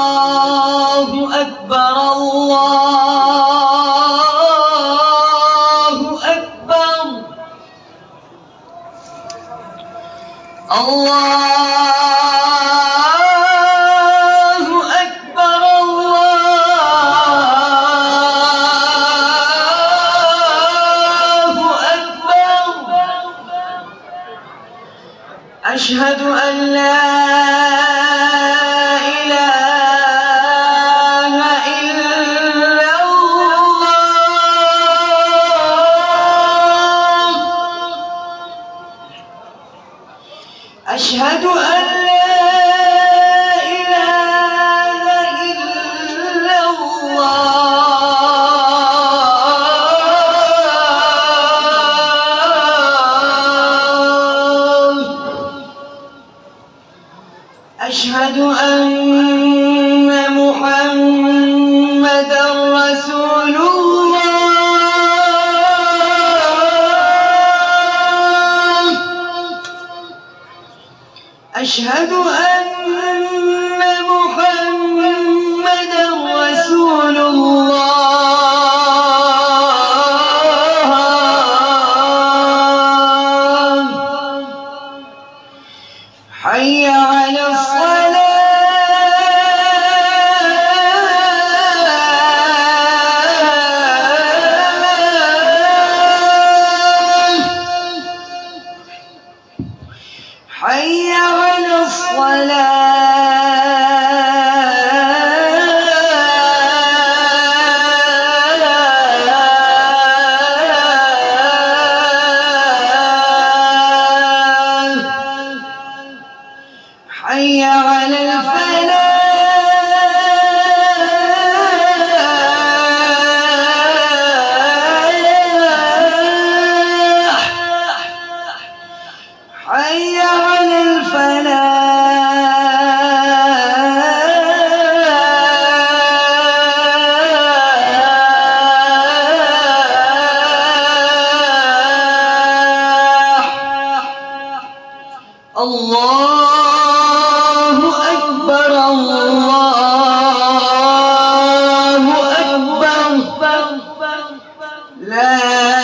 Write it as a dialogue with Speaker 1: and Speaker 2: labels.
Speaker 1: الله أكبر الله أكبر الله أكبر الله أكبر أشهد أن لا إله إلا الله أشهد أن لا إله إلا الله أشهد أن محمدًا رسول الله أشهد أن محمدًا رسول الله حي على الصلاة حي على حي على الفلاح حي على الفلاح الله أكبر الله أكبر لا